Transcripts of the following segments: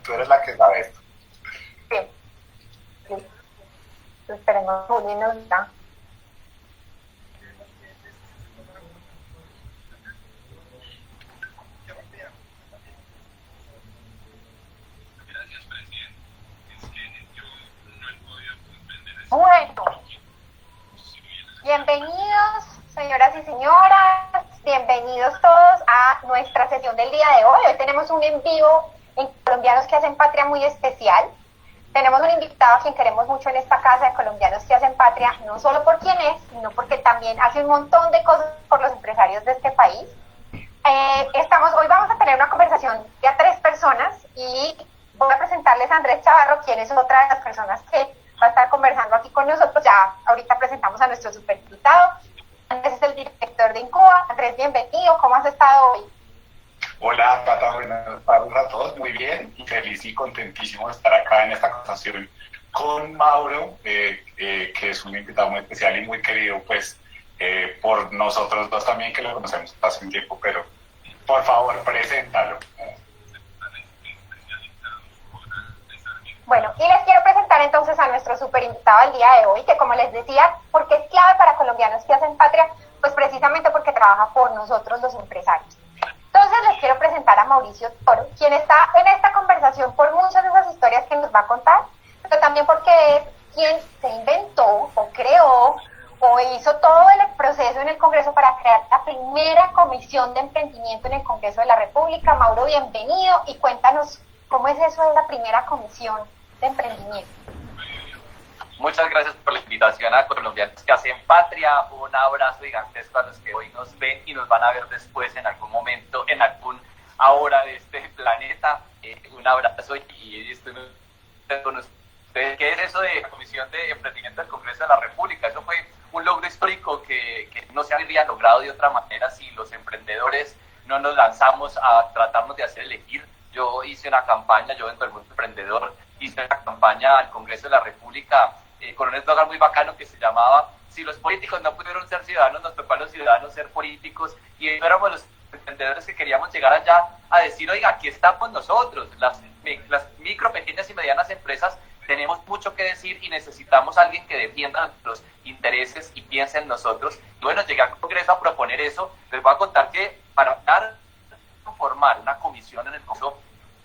tú eres la que sabe esto. Bien. Esperemos Juli nos da. Bueno, bienvenidos, señoras y señoras, bienvenidos todos a nuestra sesión del día de hoy. Hoy tenemos un en vivo en Colombianos que hacen Patria muy especial. Tenemos un invitado a quien queremos mucho en esta casa de Colombianos que hacen Patria, no solo por quién es, sino porque también hace un montón de cosas por los empresarios de este país. Hoy vamos a tener una conversación de a 3 personas y voy a presentarles a Andrés Chavarro, quien es otra de las personas que va a estar conversando aquí con nosotros. Ya ahorita presentamos a nuestro super invitado. Andrés es el director de Incuba. Andrés, bienvenido. ¿Cómo has estado hoy? Hola, Cata, buenas tardes a todos. Muy bien, y feliz y contentísimo de estar acá en esta conversación con Mauro, que es un invitado muy especial y muy querido, pues, por nosotros dos también, que lo conocemos hace un tiempo, pero por favor, preséntalo. Bueno, y les quiero presentar entonces a nuestro super invitado del día de hoy, que como les decía, porque es clave para Colombianos que hacen Patria, pues precisamente porque trabaja por nosotros los empresarios. Entonces les quiero presentar a Mauricio Toro, quien está en esta conversación por muchas de esas historias que nos va a contar, pero también porque es quien se inventó o creó o hizo todo el proceso en el Congreso para crear la primera comisión de emprendimiento en el Congreso de la República. Mauro, bienvenido y cuéntanos cómo es eso de la primera comisión de emprendimiento. Muchas gracias por la invitación a Colombianos que hacen Patria. Un abrazo gigantesco a los que hoy nos ven y nos van a ver después en algún momento, en algún hora de este planeta. Un abrazo y estoy con ustedes. ¿Qué es eso de la Comisión de Emprendimiento del Congreso de la República? Eso fue un logro histórico que no se habría logrado de otra manera si los emprendedores no nos lanzamos a tratarnos de hacer elegir. Yo hice una campaña, yo vengo del mundo emprendedor, hice una campaña al Congreso de la República con un eslogan muy bacano que se llamaba: si los políticos no pudieron ser ciudadanos, nos tocó a los ciudadanos ser políticos. Y éramos los emprendedores que queríamos llegar allá a decir: oiga, aquí estamos nosotros, las micro, pequeñas y medianas empresas tenemos mucho que decir y necesitamos a alguien que defienda nuestros intereses y piense en nosotros. Y bueno, llegué al Congreso a proponer eso. Les voy a contar que para formar una comisión en el Congreso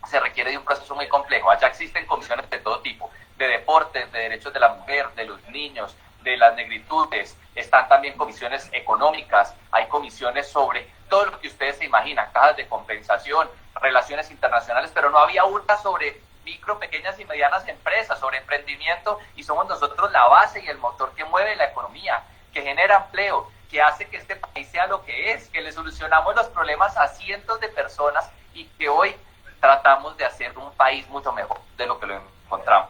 se requiere de un proceso muy complejo. Allá existen comisiones de todo tipo, de deportes, de derechos de la mujer, de los niños, de las negritudes. Están también comisiones económicas, hay comisiones sobre todo lo que ustedes se imaginan, cajas de compensación, relaciones internacionales, pero no había una sobre micro, pequeñas y medianas empresas, sobre emprendimiento, y somos nosotros la base y el motor que mueve la economía, que genera empleo, que hace que este país sea lo que es, que le solucionamos los problemas a cientos de personas y que hoy tratamos de hacer un país mucho mejor de lo que lo encontramos.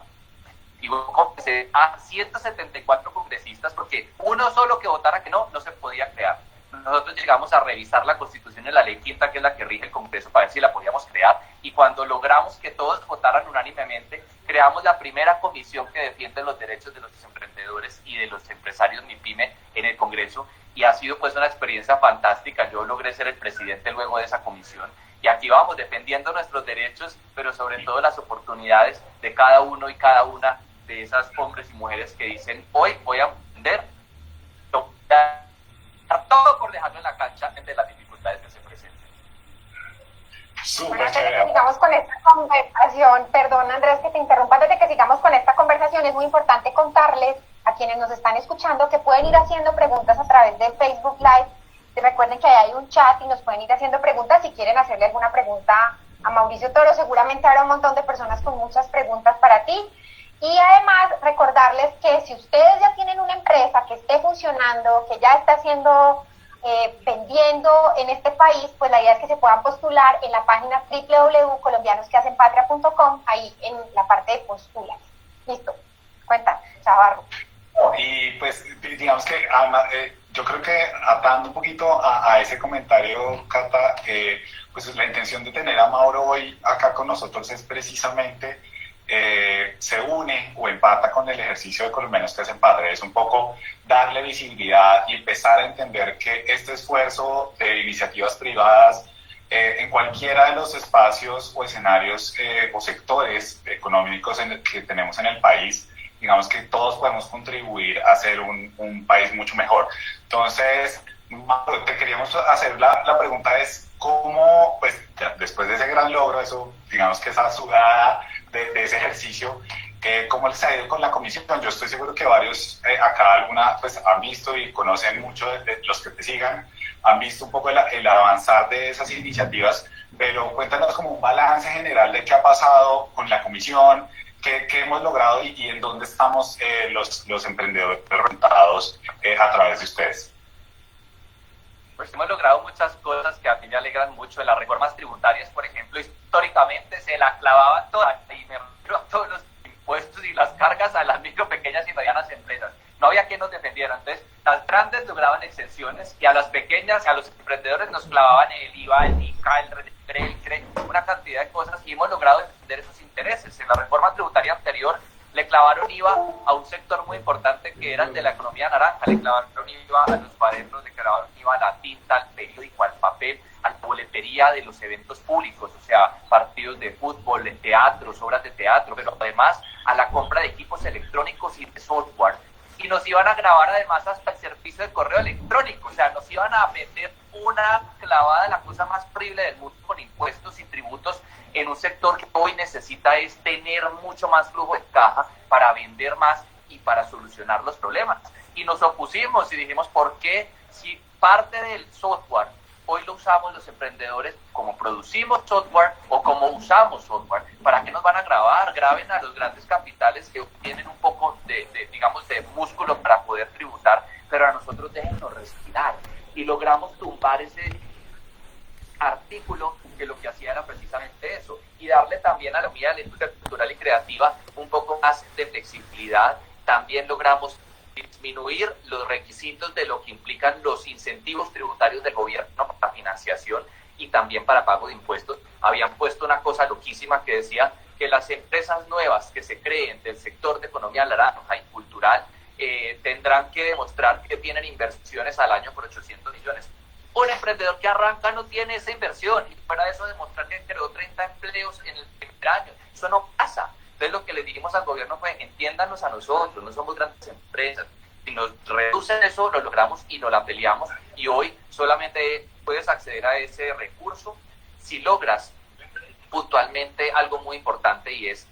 Y comencé a 174 congresistas porque uno solo que votara que no se podía crear. Nosotros llegamos a revisar la Constitución y la Ley Quinta, que es la que rige el Congreso, para ver si la podíamos crear, y cuando logramos que todos votaran unánimemente, creamos la primera comisión que defiende los derechos de los emprendedores y de los empresarios MIPYME en el Congreso, y ha sido pues una experiencia fantástica. Yo logré ser el presidente luego de esa comisión, y aquí vamos defendiendo nuestros derechos, pero sobre todo las oportunidades de cada uno y cada una de esas hombres y mujeres que dicen: hoy voy a emprender, todo por dejarlo en la cancha entre las dificultades que se presentan. Bueno, antes de que sigamos con esta conversación, perdón Andrés que te interrumpa, antes de que sigamos con esta conversación, es muy importante contarles a quienes nos están escuchando que pueden ir haciendo preguntas a través del Facebook Live. Recuerden que ahí hay un chat y nos pueden ir haciendo preguntas si quieren hacerle alguna pregunta a Mauricio Toro. Seguramente habrá un montón de personas con muchas preguntas para ti. Y además recordarles que si ustedes ya tienen una empresa que esté funcionando, que ya está haciendo, vendiendo en este país, pues la idea es que se puedan postular en la página www.colombianosquehacenpatria.com, ahí en la parte de postulas. Listo, cuenta, Chavarro. Y pues digamos que yo creo que atando un poquito a ese comentario, Cata, pues la intención de tener a Mauro hoy acá con nosotros es precisamente se une o empata con el ejercicio de Colombianos que hacen Patria. Es un poco darle visibilidad y empezar a entender que este esfuerzo de iniciativas privadas en cualquiera de los espacios o escenarios o sectores económicos que tenemos en el país, digamos que todos podemos contribuir a hacer un país mucho mejor. Entonces, Mauro, te queríamos hacer la pregunta es, ¿cómo, pues, ya, después de ese gran logro, eso, digamos que esa sudada de ese ejercicio, cómo les ha ido con la comisión? Yo estoy seguro que varios acá pues, han visto y conocen mucho de los que te sigan, han visto un poco el avanzar de esas iniciativas, pero cuéntanos como un balance general de qué ha pasado con la comisión, qué hemos logrado y en dónde estamos los emprendedores rentados a través de ustedes. Pues hemos logrado muchas cosas que a mí me alegran mucho. En las reformas tributarias, por ejemplo, históricamente se la clavaban todas, y me refiero a todos los impuestos y las cargas a las micro, pequeñas y medianas empresas. No había quien nos defendiera. Entonces, las grandes lograban exenciones y a las pequeñas, a los emprendedores nos clavaban el IVA, el ICA, el CRE, una cantidad de cosas, y hemos logrado defender esos intereses. En la reforma tributaria anterior le clavaron IVA a un sector muy importante que era el de la economía naranja, le clavaron IVA a los cuadernos, le clavaron IVA a la tinta, al periódico, al papel, a la boletería de los eventos públicos, o sea, partidos de fútbol, de teatros, obras de teatro, pero además a la compra de equipos electrónicos y de software. Y nos iban a grabar además hasta el servicio de correo electrónico, o sea, nos iban a meter una clavada, la cosa más horrible del mundo, con impuestos y tributos en un sector que hoy necesita es tener mucho más flujo de caja para vender más y para solucionar los problemas. Y nos opusimos y dijimos, ¿por qué si parte del software hoy lo usamos los emprendedores como producimos software o como usamos software? ¿Para qué nos van a grabar? Graben a los grandes capitales que tienen un poco digamos, de músculo para poder tributar, pero a nosotros déjennos respirar. Y logramos tumbar ese artículo que lo que hacía era precisamente eso, y darle también a la mía de la industria cultural y creativa un poco más de flexibilidad. También logramos disminuir los requisitos de lo que implican los incentivos tributarios del gobierno para financiación y también para pago de impuestos. Habían puesto una cosa loquísima que decía que las empresas nuevas que se creen del sector de economía naranja y cultural tendrán que demostrar que tienen inversiones al año por 800 millones. Un emprendedor que arranca no tiene esa inversión, y para eso demostrar que creó 30 empleos en el primer año. Eso no pasa. Entonces lo que le dijimos al gobierno fue, entiéndanos a nosotros, no somos grandes empresas. Si nos reducen eso, lo logramos y nos la peleamos, y hoy solamente puedes acceder a ese recurso si logras puntualmente algo muy importante, y es,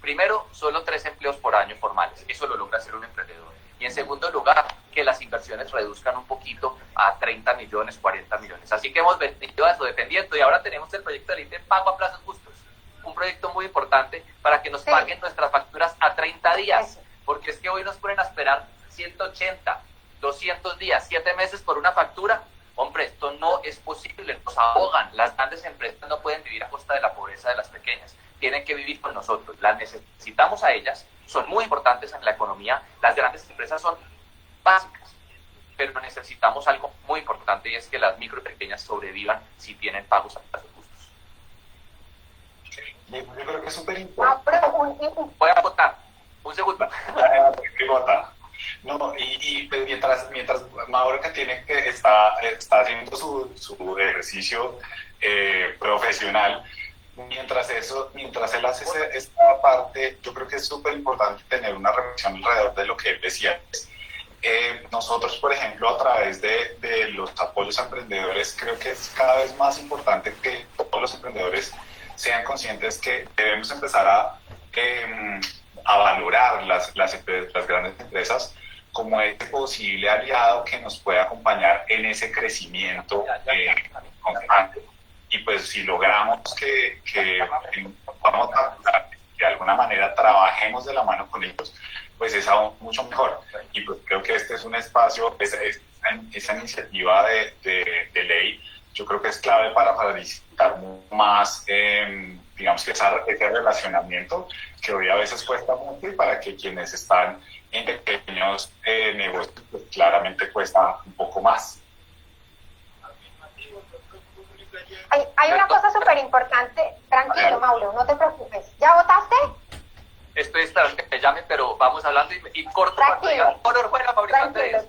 primero, solo 3 empleos por año formales. Eso lo logra hacer un emprendedor. Y en segundo lugar, que las inversiones reduzcan un poquito a 30 millones, 40 millones. Así que hemos venido a eso dependiendo, y ahora tenemos el proyecto de ley de pago a plazos justos. Un proyecto muy importante para que nos paguen nuestras facturas a 30 días. Porque es que hoy nos ponen a esperar 180, 200 días, 7 meses por una factura. Hombre, esto no es posible, nos ahogan. Las grandes empresas no pueden vivir a costa de la pobreza de las pequeñas. Tienen que vivir con nosotros. Las necesitamos a ellas, son muy importantes en la economía. Las grandes empresas son básicas, pero necesitamos algo muy importante, y es que las micro y pequeñas sobrevivan si tienen pagos a plazos justos. Yo creo que es súper importante. Voy a votar. Un segundo. No, y pues mientras Mauro, que está haciendo su ejercicio profesional, mientras él hace esta parte, yo creo que es súper importante tener una reflexión alrededor de lo que él decía. Nosotros, por ejemplo, a través de los apoyos a emprendedores, creo que es cada vez más importante que todos los emprendedores sean conscientes que debemos empezar a valorar las grandes empresas como ese posible aliado que nos puede acompañar en ese crecimiento constante. Y pues si logramos que vamos a de alguna manera trabajemos de la mano con ellos, pues es aún mucho mejor. Y pues creo que este es un espacio, esa iniciativa de ley, yo creo que es clave para facilitar más, digamos que ese relacionamiento que hoy a veces cuesta mucho, y para que quienes están en pequeños negocios, pues claramente cuesta un poco más. Hay una cosa súper importante. Tranquilo, Mauro, no te preocupes. ¿Ya votaste? Estoy esperando que me llamen, pero vamos hablando y corto. Tranquilo,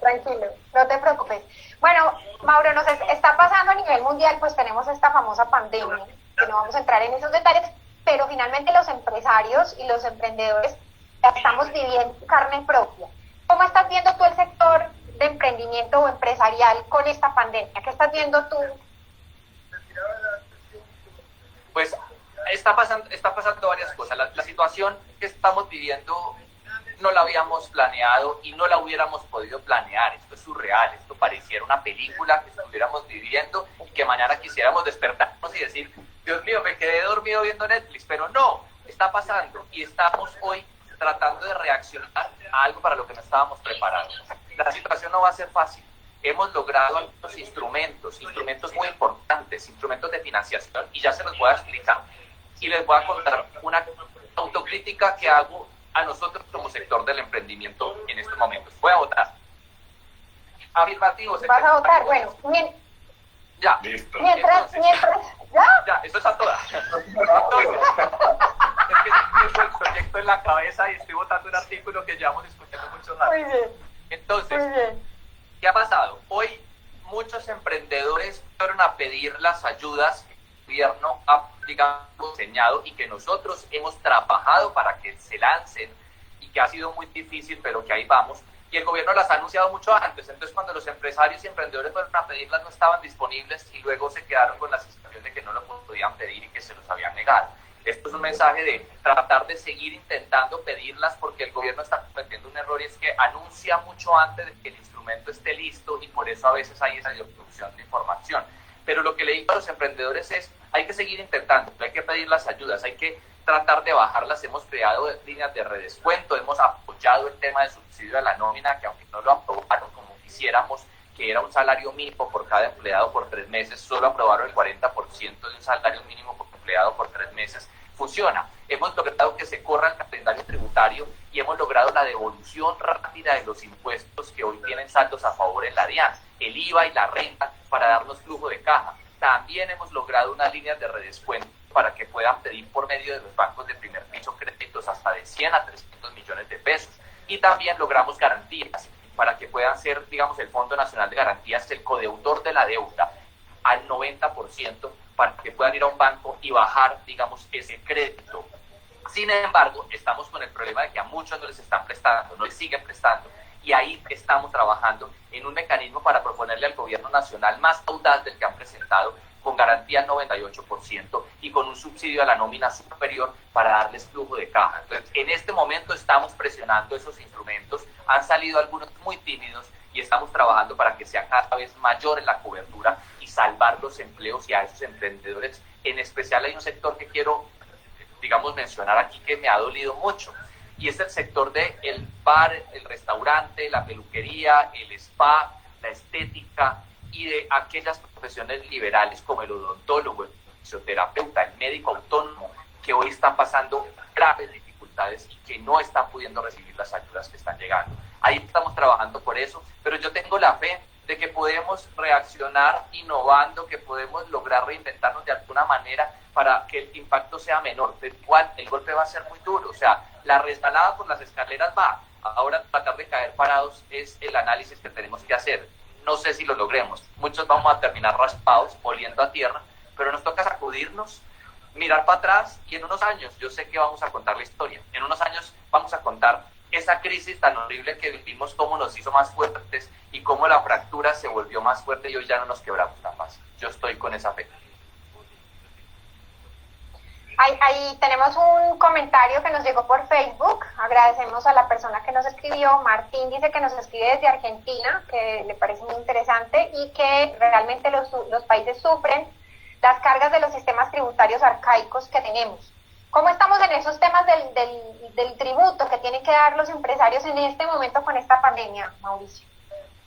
tranquilo, no te preocupes. Bueno, Mauro, nos está pasando a nivel mundial, pues tenemos esta famosa pandemia, que no vamos a entrar en esos detalles, pero finalmente los empresarios y los emprendedores la estamos viviendo en carne propia. ¿Cómo estás viendo tú el sector de emprendimiento o empresarial con esta pandemia? ¿Qué estás viendo tú? Pues está pasando varias cosas. La situación que estamos viviendo no la habíamos planeado y no la hubiéramos podido planear. Esto es surreal, esto pareciera una película que estuviéramos viviendo y que mañana quisiéramos despertarnos y decir, Dios mío, me quedé dormido viendo Netflix, pero no, está pasando y estamos hoy tratando de reaccionar a algo para lo que no estábamos preparados. La situación no va a ser fácil. Hemos logrado algunos instrumentos muy importantes, instrumentos de financiación, y ya se los voy a explicar. Y les voy a contar una autocrítica que hago a nosotros como sector del emprendimiento en estos momentos. Voy a votar. Afirmativo. ¿Vas a votar? Bueno, ya. Listo. Mientras, ya, esto es a todas. Entonces, es que tengo el proyecto en la cabeza y estoy votando un artículo que llevamos discutiendo mucho rato. Muy bien. Entonces, muy bien. ¿qué ha pasado? Hoy muchos emprendedores fueron a pedir las ayudas que el gobierno ha, digamos, diseñado y que nosotros hemos trabajado para que se lancen, y que ha sido muy difícil, pero que ahí vamos. Y el gobierno las ha anunciado mucho antes. Entonces, cuando los empresarios y emprendedores fueron a pedirlas, no estaban disponibles y luego se quedaron con la sensación de que no lo podían pedir y que se los habían negado. Esto es un mensaje de tratar de seguir intentando pedirlas, porque el gobierno está cometiendo un error, y es que anuncia mucho antes de que el instrumento esté listo, y por eso a veces hay esa obstrucción de información. Pero lo que le digo a los emprendedores es, hay que seguir intentando, hay que pedir las ayudas, hay que tratar de bajarlas. Hemos creado líneas de redescuento, hemos apoyado el tema de subsidio a la nómina, que aunque no lo aprobaron como quisiéramos, que era un salario mínimo por cada empleado por 3 meses, solo aprobaron el 40% de un salario mínimo por empleado por 3 meses. Funciona. Hemos logrado que se corra el calendario tributario y hemos logrado la devolución rápida de los impuestos que hoy tienen saldos a favor en la DIAN, el IVA y la renta, para darnos flujo de caja. También hemos logrado unas líneas de redescuento para que puedan pedir por medio de los bancos de primer piso créditos hasta de 100 a 300 millones de pesos. Y también logramos garantías para que puedan ser, digamos, el Fondo Nacional de Garantías el codeudor de la deuda al 90%, para que puedan ir a un banco y bajar, digamos, ese crédito. Sin embargo, estamos con el problema de que a muchos no les están prestando, no les siguen prestando, y ahí estamos trabajando en un mecanismo para proponerle al gobierno nacional más audaz del que han presentado, con garantía al 98% y con un subsidio a la nómina superior para darles flujo de caja. Entonces, en este momento estamos presionando esos instrumentos, han salido algunos muy tímidos, y estamos trabajando para que sea cada vez mayor en la cobertura y salvar los empleos y a esos emprendedores. En especial hay un sector que quiero, digamos, mencionar aquí, que me ha dolido mucho, y es el sector del bar, el restaurante, la peluquería, el spa, la estética, y de aquellas profesiones liberales como el odontólogo, el fisioterapeuta, el médico autónomo, que hoy están pasando graves dificultades y que no están pudiendo recibir las ayudas que están llegando. Ahí estamos trabajando por eso, pero yo tengo la fe de que podemos reaccionar innovando, que podemos lograr reinventarnos de alguna manera para que el impacto sea menor. Pero igual el golpe va a ser muy duro, o sea, la resbalada por las escaleras va. Ahora tratar de caer parados es el análisis que tenemos que hacer. No sé si lo logremos, muchos vamos a terminar raspados, oliendo a tierra, pero nos toca sacudirnos, mirar para atrás, y en unos años, yo sé que vamos a contar la historia, en unos años vamos a contar esa crisis tan horrible que vivimos, cómo nos hizo más fuertes y cómo la fractura se volvió más fuerte y hoy ya no nos quebramos la paz. Yo estoy con esa fe. Ahí tenemos un comentario que nos llegó por Facebook. Agradecemos a la persona que nos escribió. Martín dice que nos escribe desde Argentina, que le parece muy interesante, y que realmente los países sufren las cargas de los sistemas tributarios arcaicos que tenemos. ¿Cómo estamos en esos temas del tributo que tienen que dar los empresarios en este momento con esta pandemia, Mauricio?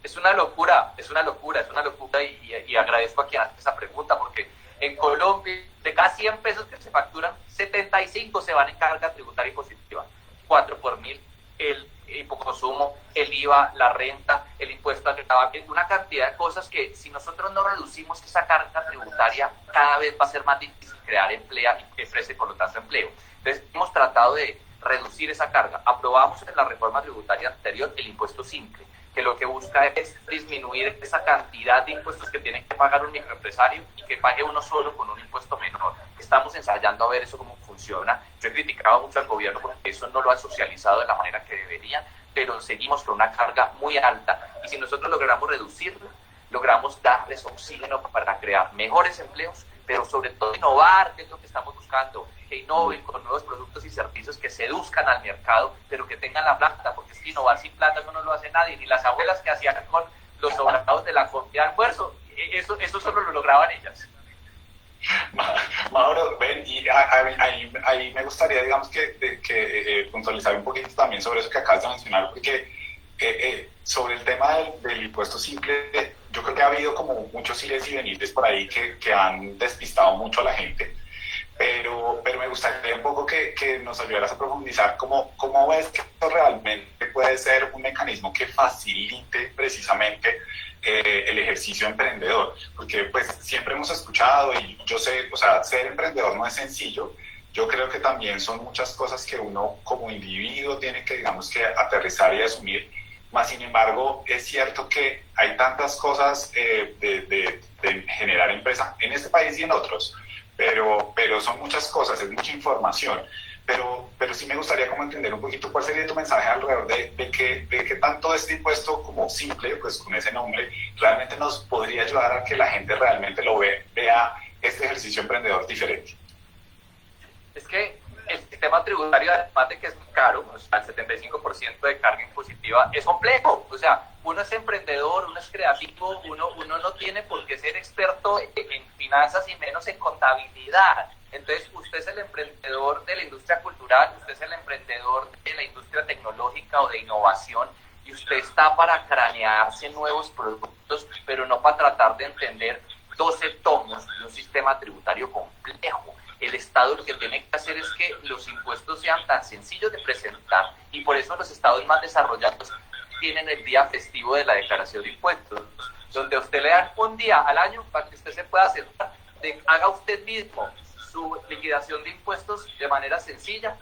Es una locura, y agradezco a quien hace esa pregunta, porque en Colombia, de cada 100 pesos que se facturan, 75 se van en carga tributaria impositiva, 4 por 1000, el hipoconsumo, el IVA, la renta, el impuesto al tabaco, una cantidad de cosas que si nosotros no reducimos esa carga tributaria, cada vez va a ser más difícil crear empleo y ofrece por lo tanto empleo. Entonces hemos tratado de reducir esa carga. Aprobamos en la reforma tributaria anterior el impuesto simple, que lo que busca es disminuir esa cantidad de impuestos que tiene que pagar un microempresario y que pague uno solo con un impuesto menor. Estamos ensayando a ver eso cómo funciona. Yo he criticado mucho al gobierno porque eso no lo ha socializado de la manera que debería, pero seguimos con una carga muy alta y si nosotros logramos reducirla, logramos darles oxígeno para crear mejores empleos, pero sobre todo innovar, que es lo que estamos buscando, que innoven con nuevos productos y servicios que seduzcan al mercado, pero que tengan la plata, porque es que innovar sin plata eso no lo hace nadie, ni las abuelas que hacían con los sobrados de la comida de almuerzo, eso solo lo lograban ellas. Mauro, ven, y ahí me gustaría, digamos, que puntualizar un poquito también sobre eso que acabas de mencionar, porque sobre el tema del impuesto simple, yo creo que ha habido como muchos ires y venires por ahí que han despistado mucho a la gente, pero me gustaría un poco que nos ayudaras a profundizar cómo ves que esto realmente puede ser un mecanismo que facilite precisamente el ejercicio emprendedor, porque pues siempre hemos escuchado y yo sé, o sea, ser emprendedor no es sencillo. Yo creo que también son muchas cosas que uno como individuo tiene que, digamos, que aterrizar y asumir. Más sin embargo, es cierto que hay tantas cosas de generar empresa en este país y en otros, pero son muchas cosas, es mucha información. Pero sí me gustaría como entender un poquito cuál sería tu mensaje alrededor de que tanto este impuesto como simple, pues con ese nombre, realmente nos podría ayudar a que la gente realmente vea este ejercicio emprendedor diferente. Es que el sistema tributario, además de que es muy caro, o sea, el 75% de carga impositiva, es complejo. O sea, uno es emprendedor, uno es creativo, uno no tiene por qué ser experto en finanzas y menos en contabilidad. Entonces, usted es el emprendedor de la industria cultural, usted es el emprendedor de la industria tecnológica o de innovación, y usted está para cranearse nuevos productos, pero no para tratar de entender 12 tomos de un sistema tributario complejo. El Estado lo que tiene que hacer es que los impuestos sean tan sencillos de presentar, y por eso los estados más desarrollados tienen el día festivo de la declaración de impuestos, donde a usted le dan un día al año para que usted se pueda sentar, haga usted mismo su liquidación de impuestos de manera sencilla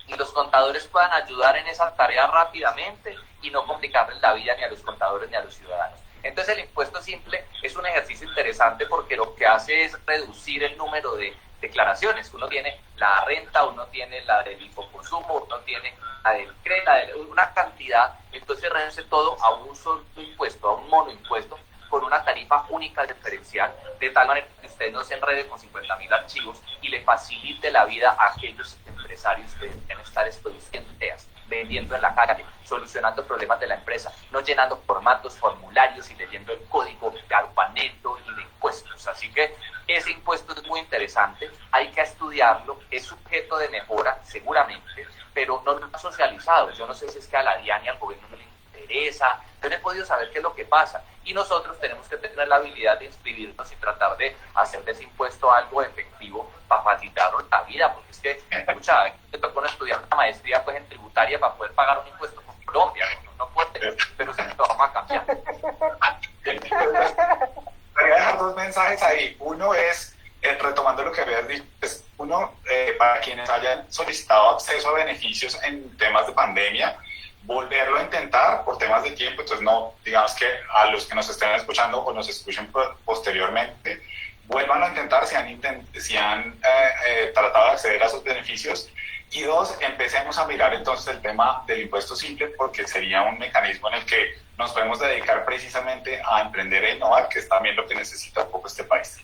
y los contadores puedan ayudar en esa tarea rápidamente y no complicarles la vida ni a los contadores ni a los ciudadanos. Entonces el impuesto simple es un ejercicio interesante porque lo que hace es reducir el número de declaraciones. Uno tiene la renta, uno tiene la del infoconsumo, uno tiene la del crédito, una cantidad, entonces reduce todo a un solo impuesto, a un monoimpuesto, con una tarifa única diferencial, de tal manera que usted no se enrede con 50.000 archivos y le facilite la vida a aquellos empresarios que deben estar produciendo ideas, vendiendo en la calle, solucionando problemas de la empresa, no llenando formatos, formularios y leyendo el código de aduaneto y de impuestos. Así que ese impuesto es muy interesante, hay que estudiarlo, es sujeto de mejora seguramente, pero no lo ha socializado. Yo no sé si es que a la DIAN y al gobierno no le interesa, yo no he podido saber qué es lo que pasa, y nosotros tenemos que tener la habilidad de inscribirnos y tratar de hacer de ese impuesto algo efectivo para facilitarnos la vida, porque es que, escucha, te toca estudiar una maestría pues en tributaria para poder pagar un impuesto con Colombia, no puede, pero se lo vamos a cambiar. Quería dejar dos mensajes ahí. Uno es, retomando lo que habías dicho, uno, para quienes hayan solicitado acceso a beneficios en temas de pandemia, volverlo a intentar por temas de tiempo. Entonces no, digamos que a los que nos estén escuchando o nos escuchen posteriormente, vuelvan a intentar si han tratado de acceder a esos beneficios. Y dos, empecemos a mirar entonces el tema del impuesto simple, porque sería un mecanismo en el que nos podemos dedicar precisamente a emprender e innovar, que es también lo que necesita un poco este país.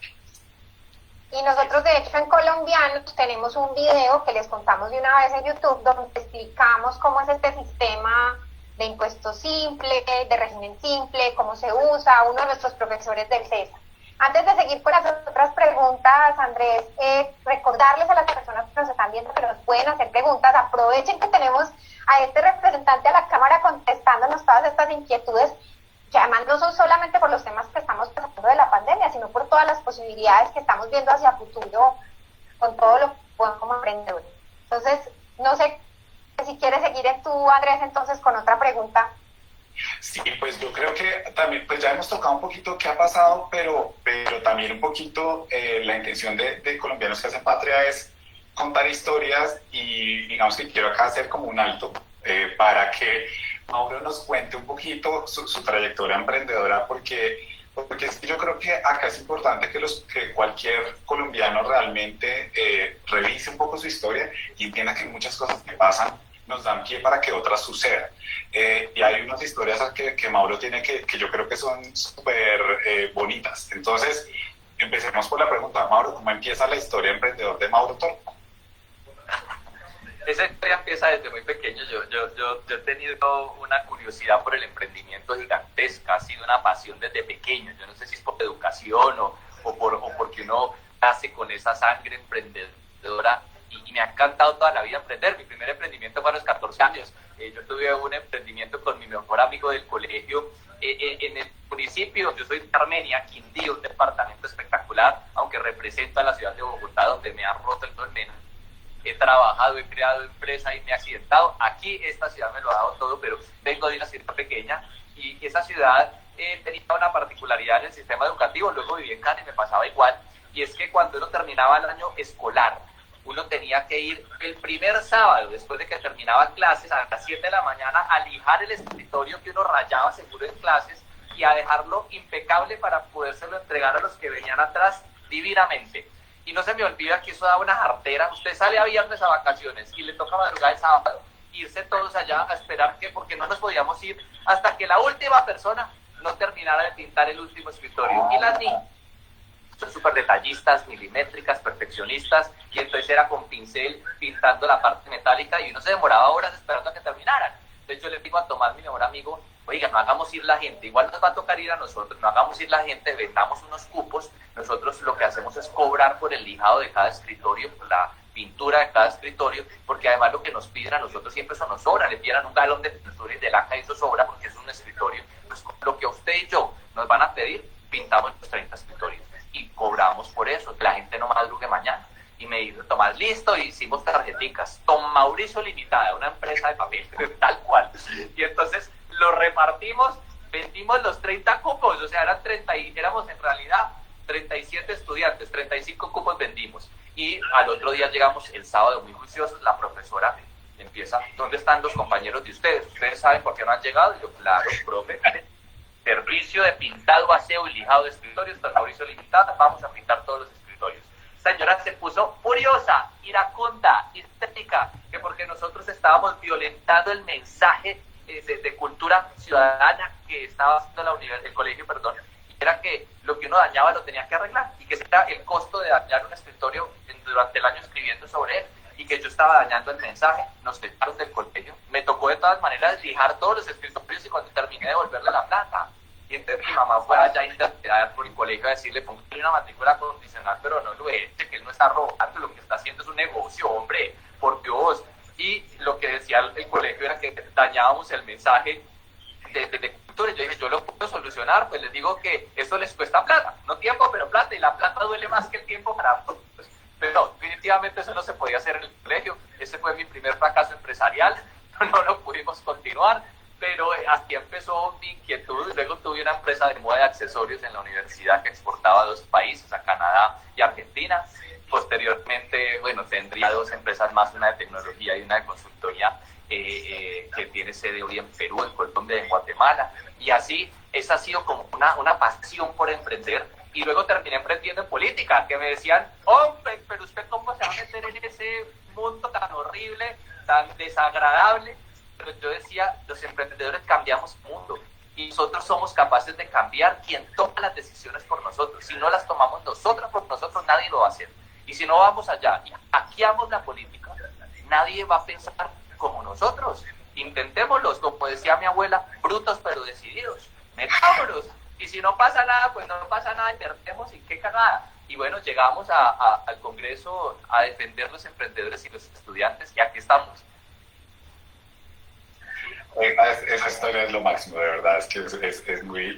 Y nosotros, de hecho, en Colombianos tenemos un video que les contamos de una vez en YouTube, donde explicamos cómo es este sistema de impuesto simple, de régimen simple, cómo se usa, uno de nuestros profesores del CESA. Antes de seguir con las otras preguntas, Andrés, recordarles a las personas que nos están viendo que nos pueden hacer preguntas. Aprovechen que tenemos a este representante a la Cámara contestándonos todas estas inquietudes, que además no son solamente por los temas que estamos pasando de la pandemia, sino por todas las posibilidades que estamos viendo hacia futuro con todo lo que podemos como emprendedores. Entonces, no sé si quieres seguir tú, Andrés, entonces con otra pregunta. Sí, pues yo creo que también, pues ya hemos tocado un poquito qué ha pasado, pero también un poquito la intención de Colombianos que hacen Patria es contar historias, y digamos que quiero acá hacer como un alto para que Mauro nos cuente un poquito su trayectoria emprendedora, porque es que yo creo que acá es importante que cualquier colombiano realmente revise un poco su historia y entienda que muchas cosas que pasan nos dan pie para que otras sucedan. Y hay unas historias que Mauro tiene que yo creo que son súper bonitas. Entonces, empecemos por la pregunta. Mauro, ¿cómo empieza la historia emprendedor de Mauro Torco? Esa historia empieza desde muy pequeño. Yo he tenido una curiosidad por el emprendimiento gigantesca, ha sido una pasión desde pequeño. Yo no sé si es por educación o porque uno nace con esa sangre emprendedora y me ha encantado toda la vida emprender. Mi primer emprendimiento fue a los 14 años. Yo tuve un emprendimiento con mi mejor amigo del colegio en el municipio. Yo soy de Armenia, Quindío, un departamento espectacular, aunque represento a la ciudad de Bogotá, donde me ha roto el dolmen. He trabajado, he creado empresa y me he accidentado. Aquí esta ciudad me lo ha dado todo, pero vengo de una ciudad pequeña y esa ciudad tenía una particularidad en el sistema educativo. Luego viví en Cali y me pasaba igual, y es que cuando uno terminaba el año escolar, uno tenía que ir el primer sábado, después de que terminaba clases, a las 7 de la mañana, a lijar el escritorio que uno rayaba seguro en clases y a dejarlo impecable para podérselo entregar a los que venían atrás divinamente. Y no se me olvida que eso daba una jartera. Usted sale a viernes a vacaciones y le toca madrugar el sábado, irse todos allá a esperar porque no nos podíamos ir hasta que la última persona no terminara de pintar el último escritorio. Y las niñas son súper detallistas, milimétricas, perfeccionistas, y entonces era con pincel pintando la parte metálica y uno se demoraba horas esperando a que terminaran. Entonces yo le digo a Tomás, mi mejor amigo, oiga, no hagamos ir la gente, igual nos va a tocar ir a nosotros, no hagamos ir la gente, vendamos unos cupos, nosotros lo que hacemos es cobrar por el lijado de cada escritorio, por la pintura de cada escritorio, porque además lo que nos piden a nosotros siempre eso nos sobra, le pidieran un galón de pintura y de laca y eso sobra porque es un escritorio, pues lo que usted y yo nos van a pedir, pintamos los 30 escritorios y cobramos por eso, que la gente no madrugue mañana. Y me dijo, Tomás, listo, y hicimos tarjeticas, Tom Mauricio Limitada, una empresa de papel, tal cual. Y entonces lo repartimos, vendimos los 30 cupos, o sea, éramos en realidad 37 estudiantes, 35 cupos vendimos. Y al otro día llegamos el sábado muy juiciosos, la profesora empieza, ¿dónde están los compañeros de ustedes? ¿Ustedes saben por qué no han llegado? Y yo, claro, profe, servicio de pintado, aseo y lijado de escritorios, Tom Mauricio Limitada, vamos a pintar todos los escritorios. Señora se puso furiosa, iracunda, histérica, que porque nosotros estábamos violentando el mensaje de cultura ciudadana que estaba haciendo el colegio, y era que lo que uno dañaba lo tenía que arreglar, y que ese era el costo de dañar un escritorio durante el año escribiendo sobre él, y que yo estaba dañando el mensaje. Nos echaron del colegio. Me tocó de todas maneras lijar todos los escritorios y cuando terminé devolverle la plata. Y entonces mi mamá fue allá a interpretar por el colegio a decirle, póngale una matrícula condicional, pero no lo eche, que él no está robando, lo que está haciendo es un negocio, hombre, por Dios. Y lo que decía el colegio era que dañábamos el mensaje de cultura. Yo dije, yo lo puedo solucionar, pues les digo que esto les cuesta plata, no tiempo, pero plata, y la plata duele más que el tiempo para todos. Pero definitivamente eso no se podía hacer en el colegio. Ese fue mi primer fracaso empresarial, no lo pudimos continuar. Pero así empezó mi inquietud. Luego tuve una empresa de moda de accesorios en la universidad que exportaba a 2 países, a Canadá y Argentina. Posteriormente, tendría 2 empresas más, una de tecnología y una de consultoría que tiene sede hoy en Perú, en Colombia y en Guatemala. Y así, esa ha sido como una pasión por emprender. Y luego terminé emprendiendo en política, que me decían, hombre, pero usted cómo se va a meter en ese mundo tan horrible, tan desagradable. Pero yo decía, los emprendedores cambiamos el mundo y nosotros somos capaces de cambiar quien toma las decisiones por nosotros. Si no las tomamos nosotros por nosotros, nadie lo va a hacer. Y si no vamos allá y hackeamos la política, nadie va a pensar como nosotros. Intentémoslos, como decía mi abuela, brutos pero decididos. Metámonos. Y si no pasa nada, pues no pasa nada, invertemos y qué cagada. Y bueno, llegamos al Congreso a defender los emprendedores y los estudiantes y aquí estamos. Esa historia es lo máximo, de verdad, es que es muy...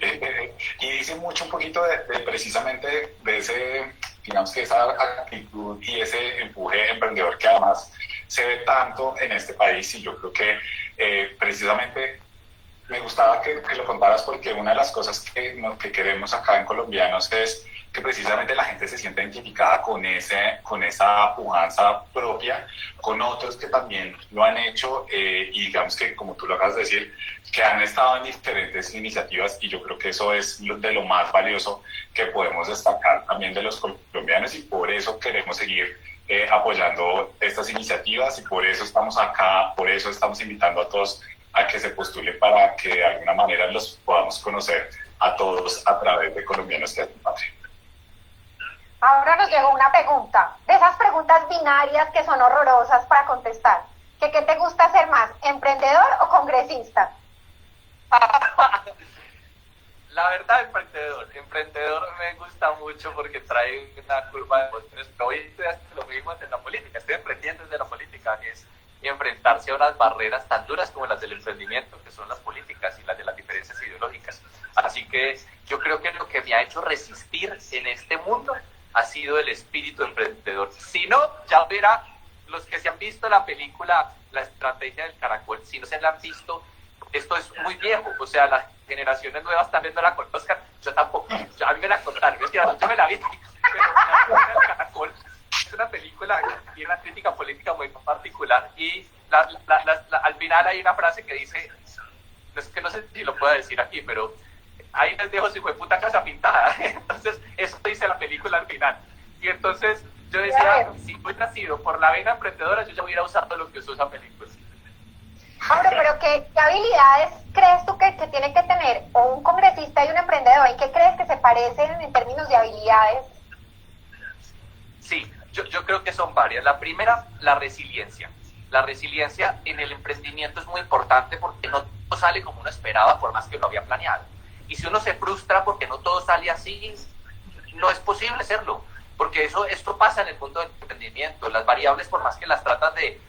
y dice mucho un poquito de precisamente de ese, digamos que esa actitud y ese empuje emprendedor que además se ve tanto en este país, y yo creo que precisamente me gustaba que lo contaras, porque una de las cosas que queremos acá en Colombianos es que precisamente la gente se sienta identificada con esa pujanza propia, con otros que también lo han hecho y digamos que, como tú lo acabas de decir, que han estado en diferentes iniciativas y yo creo que eso es de lo más valioso que podemos destacar también de los colombianos y por eso queremos seguir apoyando estas iniciativas y por eso estamos acá, por eso estamos invitando a todos a que se postulen para que de alguna manera los podamos conocer a todos a través de Colombianos que hacen patria. Ahora nos llegó una pregunta, de esas preguntas binarias que son horrorosas para contestar. ¿Qué te gusta ser más, emprendedor o congresista? La verdad, emprendedor me gusta mucho porque trae una curva de emociones. Hoy estoy haciendo lo mismo desde la política, estoy emprendiendo desde la política, que es enfrentarse a unas barreras tan duras como las del emprendimiento, que son las políticas y las de las diferencias ideológicas. Así que yo creo que lo que me ha hecho resistir en este mundo ha sido el espíritu emprendedor. Si no, ya hubiera, los que se han visto la película La estrategia del caracol, si no se la han visto, esto es muy viejo, o sea, las generaciones nuevas también no la conozcan, yo tampoco, a mí me la contaron, yo me la vi, pero La estrategia del caracol es una película que tiene una crítica política muy particular y al final hay una frase que dice, es que no sé si lo puedo decir aquí, pero ahí les dejo si fue puta casa pintada. Entonces, eso dice la película al final. Y entonces yo decía, si hubiera nacido por la vena emprendedora, yo ya hubiera usado lo que usó esa película. Hombre, pero ¿qué habilidades crees tú que tiene que tener o un congresista y un emprendedor? ¿En qué crees que se parecen en términos de habilidades? Sí, yo creo que son varias. La primera, la resiliencia. La resiliencia en el emprendimiento es muy importante porque no todo sale como uno esperaba, por más que lo había planeado. Y si uno se frustra porque no todo sale así, no es posible hacerlo, porque esto pasa en el mundo del emprendimiento. Las variables, por más que las tratas de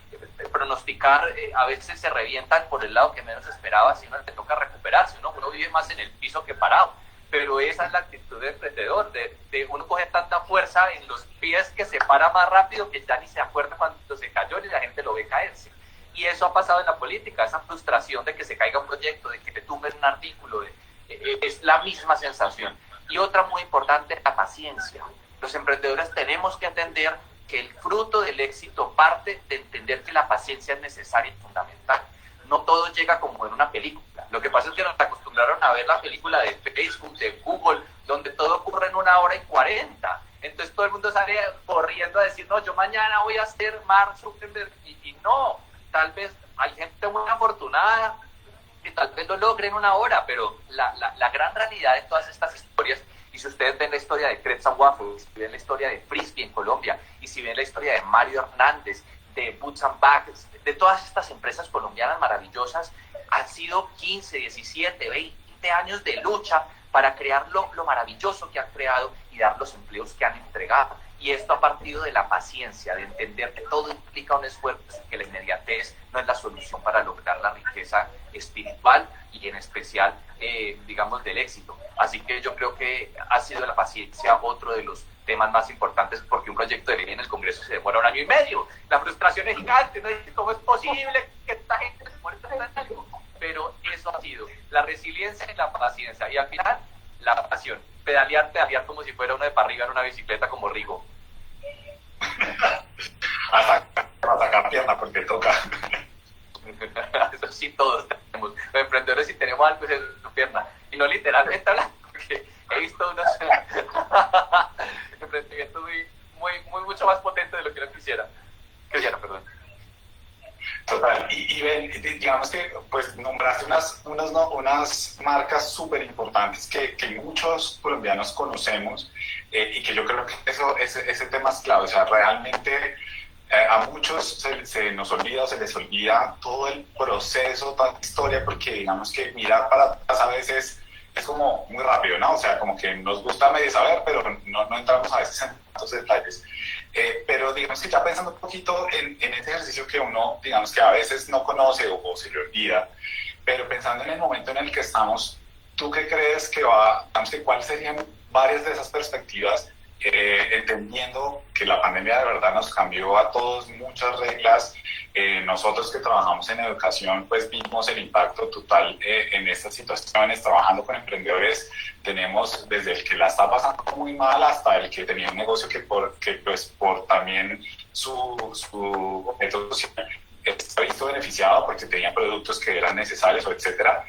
pronosticar, a veces se revientan por el lado que menos esperaba, si uno le toca recuperarse, ¿no? Uno vive más en el piso que parado, pero esa es la actitud del emprendedor, de uno coge tanta fuerza en los pies que se para más rápido que ya ni se acuerda cuando se cayó y la gente lo ve caerse. Y eso ha pasado en la política, esa frustración de que se caiga un proyecto, de que te tumben un artículo, es la misma sensación. Y otra muy importante, la paciencia. Los emprendedores tenemos que entender que el fruto del éxito parte de entender que la paciencia es necesaria y fundamental. No todo llega como en una película. Lo que pasa es que nos acostumbraron a ver la película de Facebook, de Google, donde todo ocurre en 1 hora y 40. Entonces todo el mundo sale corriendo a decir, no, yo mañana voy a ser Mark Zuckerberg. Y no, tal vez hay gente muy afortunada y tal vez lo logre en 1 hora, pero la gran realidad de todas estas historias, y si ustedes ven la historia de Crepes and Waffles, si ven la historia de Frisbee en Colombia, y si ven la historia de Mario Hernández, de Boots and Bags, de todas estas empresas colombianas maravillosas, han sido 15, 17, 20 años de lucha para crear lo maravilloso que han creado y dar los empleos que han entregado. Y esto ha partido de la paciencia, de entender que todo implica un esfuerzo, que la inmediatez no es la solución para lograr la riqueza espiritual y en especial, digamos, del éxito. Así que yo creo que ha sido la paciencia otro de los temas más importantes, porque un proyecto de ley en el Congreso se demora 1 año y medio. La frustración es gigante, ¿no? ¿Cómo es posible que esta gente se muera tan algo? Pero eso ha sido la resiliencia y la paciencia. Y al final, la pasión. Pedalear como si fuera uno de para arriba en una bicicleta como Rigo. A sacar pierna porque toca. Eso sí, todos tenemos. Los emprendedores, si tenemos algo, es su pierna. Y no literalmente hablando, porque he visto unos emprendimientos muy mucho más potentes de lo que yo quisiera. Perdón. Total, y ven, digamos que pues nombraste unas marcas súper importantes que muchos colombianos conocemos y que yo creo que ese tema es clave. O sea, realmente a muchos se nos olvida o se les olvida todo el proceso, toda la historia, porque digamos que mirar para atrás a veces es como muy rápido, ¿no? O sea, como que nos gusta medio saber, pero no entramos a veces en tantos detalles. Pero digamos que ya pensando un poquito en ese ejercicio que uno, digamos que a veces no conoce o se le olvida, pero pensando en el momento en el que estamos, ¿tú qué crees que digamos que cuáles serían varias de esas perspectivas, entendiendo que la pandemia de verdad nos cambió a todos muchas reglas, nosotros que trabajamos en educación, pues vimos el impacto total en estas situaciones, trabajando con emprendedores. Tenemos desde el que la está pasando muy mal hasta el que tenía un negocio que pues por también su objeto social está visto beneficiado porque tenía productos que eran necesarios, etcétera.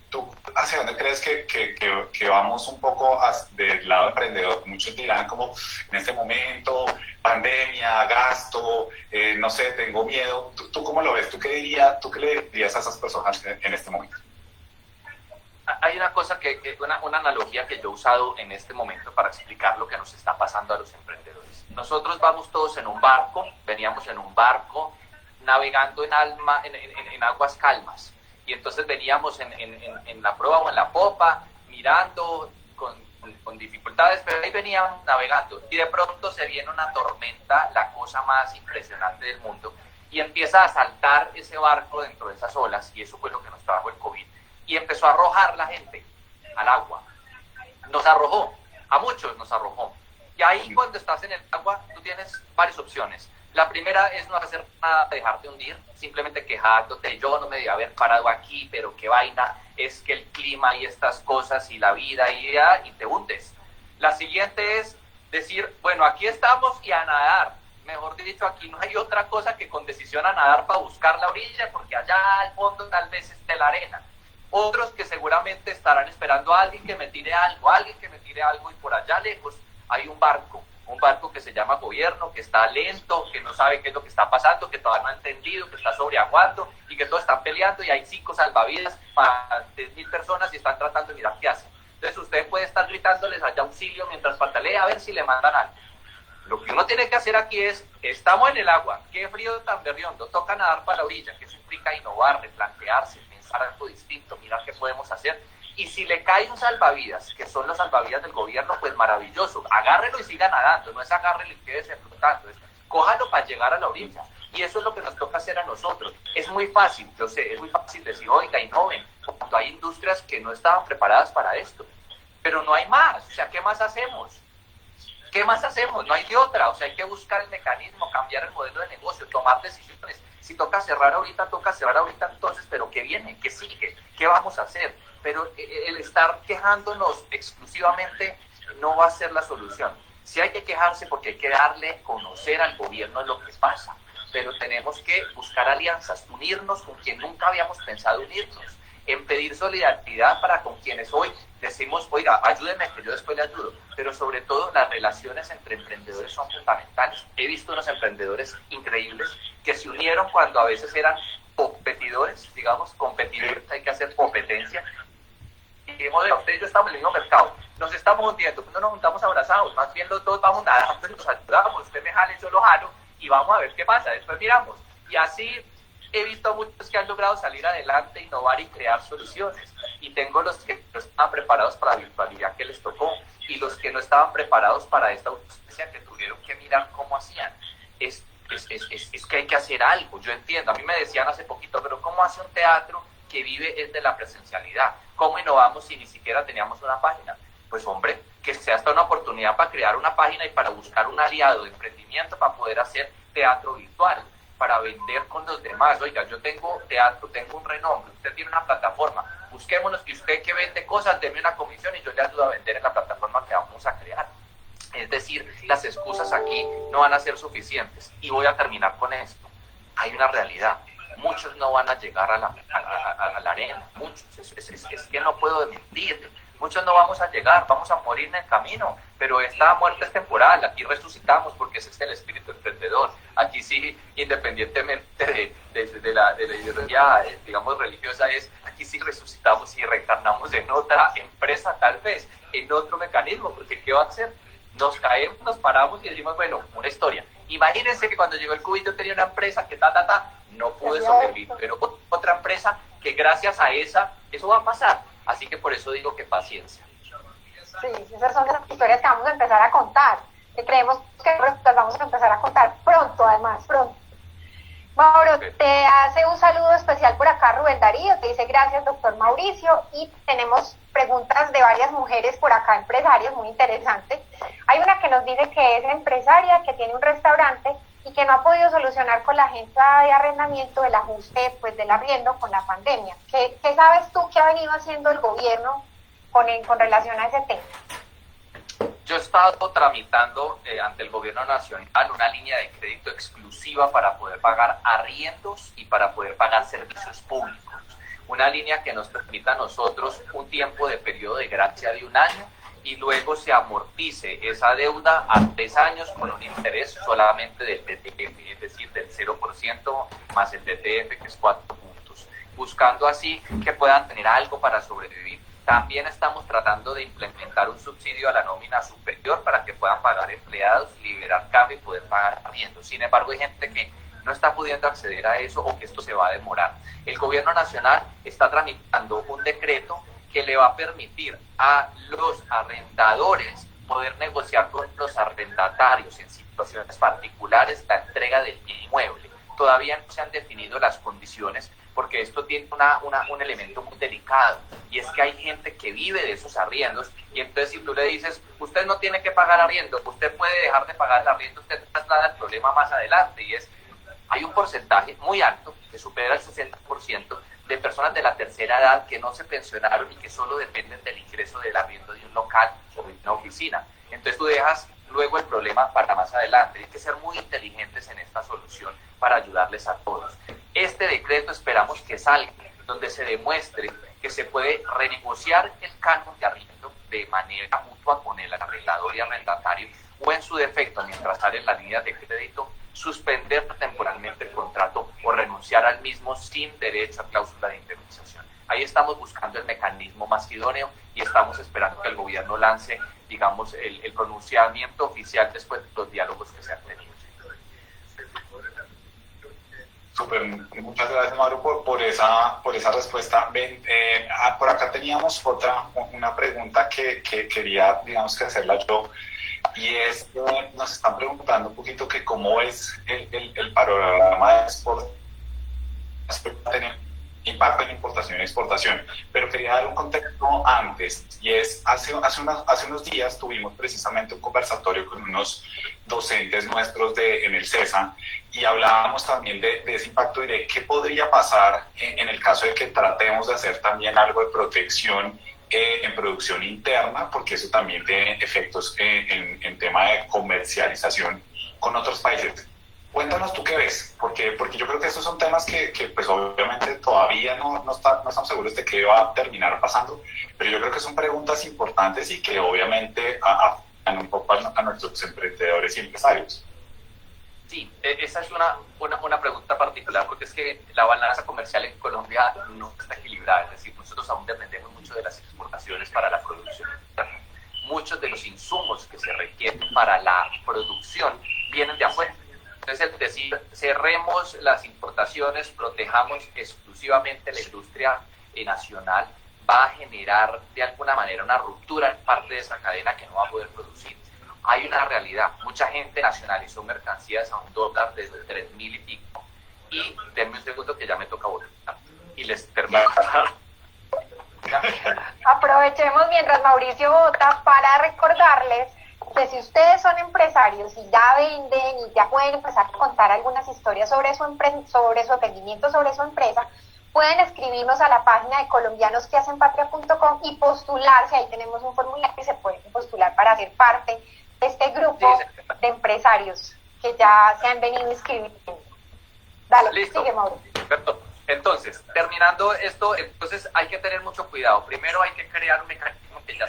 ¿Tú hacia dónde crees que vamos un poco del lado emprendedor? Muchos dirán como en este momento, pandemia, gasto, no sé, tengo miedo. ¿Tú cómo lo ves? ¿Tú qué le dirías a esas personas en este momento? Hay una cosa una analogía que yo he usado en este momento para explicar lo que nos está pasando a los emprendedores. Nosotros vamos todos en un barco, veníamos en un barco navegando en aguas calmas. Y entonces veníamos en la proa o en la popa, mirando con dificultades, pero ahí veníamos navegando. Y de pronto se viene una tormenta, la cosa más impresionante del mundo, y empieza a saltar ese barco dentro de esas olas, y eso fue lo que nos trajo el COVID. Y empezó a arrojar la gente al agua. Nos arrojó, a muchos nos arrojó. Y ahí cuando estás en el agua, tú tienes varias opciones. La primera es no hacer nada, dejarte hundir, simplemente quejándote, yo no me debía haber parado aquí, pero qué vaina, es que el clima y estas cosas y la vida y te hundes. La siguiente es decir, bueno, aquí estamos y a nadar. Mejor dicho, aquí no hay otra cosa que con decisión a nadar para buscar la orilla, porque allá al fondo tal vez esté la arena. Otros que seguramente estarán esperando a alguien que me tire algo y por allá lejos hay un barco que se llama gobierno, que está lento, que no sabe qué es lo que está pasando, que todavía no ha entendido, que está sobreaguando y que todos están peleando y hay 5 salvavidas para 10.000 personas y están tratando de mirar qué hacen. Entonces usted puede estar gritándoles allá auxilio mientras patalea a ver si le mandan algo. Lo que uno tiene que hacer aquí es, estamos en el agua, qué frío tan berriondo, toca nadar para la orilla, que eso implica innovar, replantearse, pensar algo distinto, mirar qué podemos hacer. Y si le cae un salvavidas, que son los salvavidas del gobierno, pues maravilloso, agárrelo y siga nadando, no es agárrelo y quédese flotando, es cójalo para llegar a la orilla. Y eso es lo que nos toca hacer a nosotros. Es muy fácil, yo sé, es muy fácil decir, oiga, innoven, cuando hay industrias que no estaban preparadas para esto. Pero no hay más, o sea, ¿qué más hacemos? ¿Qué más hacemos? No hay de otra, o sea, hay que buscar el mecanismo, cambiar el modelo de negocio, tomar decisiones. Si toca cerrar ahorita, entonces, pero ¿qué viene? ¿Qué sigue? ¿Qué vamos a hacer? Pero el estar quejándonos exclusivamente no va a ser la solución. Sí hay que quejarse porque hay que darle a conocer al gobierno lo que pasa, pero tenemos que buscar alianzas, unirnos con quien nunca habíamos pensado unirnos, en pedir solidaridad para con quienes hoy decimos, oiga, ayúdeme que yo después le ayudo, pero sobre todo las relaciones entre emprendedores son fundamentales. He visto unos emprendedores increíbles que se unieron cuando a veces eran competidores, digamos, competidores, hay que hacer competencia. Y dijimos, usted y yo estamos en el mismo mercado, nos estamos hundiendo, no nos juntamos abrazados, más bien los dos vamos nadando y nos ayudamos, usted me jale, yo lo jalo y vamos a ver qué pasa, después miramos. Y así he visto a muchos que han logrado salir adelante, innovar y crear soluciones. Y tengo los que no estaban preparados para la virtualidad que les tocó y los que no estaban preparados para esta urgencia que tuvieron que mirar cómo hacían. Es que hay que hacer algo, yo entiendo. A mí me decían hace poquito, pero ¿cómo hace un teatro que vive es de la presencialidad? ¿Cómo innovamos si ni siquiera teníamos una página? Pues hombre, que sea esta una oportunidad para crear una página y para buscar un aliado de emprendimiento para poder hacer teatro virtual, para vender con los demás. Oiga, yo tengo teatro, tengo un renombre, usted tiene una plataforma, busquémonos y usted que vende cosas, deme una comisión y yo le ayudo a vender en la plataforma que vamos a crear. Es decir, las excusas aquí no van a ser suficientes. Y voy a terminar con esto. Hay una realidad. Muchos no van a llegar a la arena. Muchos. Es que no puedo mentir. Muchos no vamos a llegar, vamos a morir en el camino. Pero esta muerte es temporal. Aquí resucitamos porque ese es el espíritu emprendedor. Aquí sí, independientemente de la ideología, digamos, religiosa, aquí sí resucitamos y reencarnamos en otra empresa, tal vez, en otro mecanismo. Porque ¿qué va a hacer? Nos caemos, nos paramos y decimos, bueno, una historia. Imagínense que cuando llegó el COVID yo tenía una empresa que no pude sobrevivir, pero otra empresa que gracias a eso va a pasar. Así que por eso digo que paciencia. Sí, esas son las historias que vamos a empezar a contar, que creemos que las vamos a empezar a contar pronto, además, pronto. Mauro, te hace un saludo especial por acá Rubén Darío, te dice gracias doctor Mauricio, y tenemos preguntas de varias mujeres por acá, empresarias, muy interesantes. Hay una que nos dice que es empresaria, que tiene un restaurante y que no ha podido solucionar con la agencia de arrendamiento el ajuste pues, del arriendo con la pandemia. ¿Qué sabes tú que ha venido haciendo el gobierno con relación a ese tema? Yo he estado tramitando ante el gobierno nacional una línea de crédito exclusiva para poder pagar arriendos y para poder pagar servicios públicos. Una línea que nos permita a nosotros un tiempo de periodo de gracia de 1 año y luego se amortice esa deuda a 3 años con un interés solamente del DTF, es decir, del 0% más el DTF, que es 4 puntos, buscando así que puedan tener algo para sobrevivir. También estamos tratando de implementar un subsidio a la nómina superior para que puedan pagar empleados, liberar cambio y poder pagar arriendo. Sin embargo, hay gente que no está pudiendo acceder a eso o que esto se va a demorar. El gobierno nacional está tramitando un decreto que le va a permitir a los arrendadores poder negociar con los arrendatarios en situaciones particulares la entrega del inmueble. Todavía no se han definido las condiciones porque esto tiene un elemento muy delicado y es que hay gente que vive de esos arriendos y entonces si tú le dices, usted no tiene que pagar arriendo, usted puede dejar de pagar el arriendo, usted traslada el problema más adelante y es, hay un porcentaje muy alto que supera el 60% de personas de la tercera edad que no se pensionaron y que solo dependen del ingreso del arriendo de un local o de una oficina. Entonces tú dejas luego el problema para más adelante. Hay que ser muy inteligentes en esta solución para ayudarles a todos. Este decreto esperamos que salga, donde se demuestre que se puede renegociar el canon de arriendo de manera mutua con el arrendador y arrendatario, o en su defecto, mientras salen las líneas de crédito, suspender temporalmente el contrato o renunciar al mismo sin derecho a cláusula de indemnización. Ahí estamos buscando el mecanismo más idóneo y estamos esperando que el gobierno lance, digamos, el pronunciamiento oficial después de los diálogos que se han tenido. Súper, muchas gracias Mauro por esa respuesta. Por acá teníamos una pregunta que quería, digamos, que hacerla yo, y es que nos están preguntando un poquito que cómo es el panorama de exportación, tener impacto en importación y exportación, pero quería dar un contexto antes, y es, hace unos días tuvimos precisamente un conversatorio con unos docentes nuestros en el CESA, y hablábamos también de ese impacto y de qué podría pasar en el caso de que tratemos de hacer también algo de protección en producción interna, porque eso también tiene efectos en tema de comercialización con otros países. Cuéntanos tú qué ves, porque yo creo que estos son temas que pues obviamente todavía no estamos seguros de qué va a terminar pasando, pero yo creo que son preguntas importantes y que obviamente afectan un poco a nuestros emprendedores y empresarios. Sí, esa es una pregunta particular, porque es que la balanza comercial en Colombia no está equilibrada, es decir, nosotros aún dependemos mucho de las exportaciones para la producción. Muchos de los insumos que se requieren para la producción vienen de afuera. Entonces, es decir, cerremos las importaciones, protejamos exclusivamente la industria nacional, va a generar de alguna manera una ruptura en parte de esa cadena que no va a poder producir. Hay una realidad, mucha gente nacionalizó mercancías a $1 desde 3.000 y pico, y denme un segundo que ya me toca votar y les termino. Aprovechemos mientras Mauricio vota para recordarles que si ustedes son empresarios y ya venden y ya pueden empezar a contar algunas historias sobre su emprendimiento, sobre su empresa, pueden escribirnos a la página de colombianosquehacenpatria.com y postularse. Ahí tenemos un formulario y se pueden postular para ser parte de este grupo de empresarios que ya se han venido inscribiendo. Dale, listo. Sigue, Mauro. Perfecto. Entonces, terminando esto, entonces hay que tener mucho cuidado. Primero hay que crear un mecanismo que ya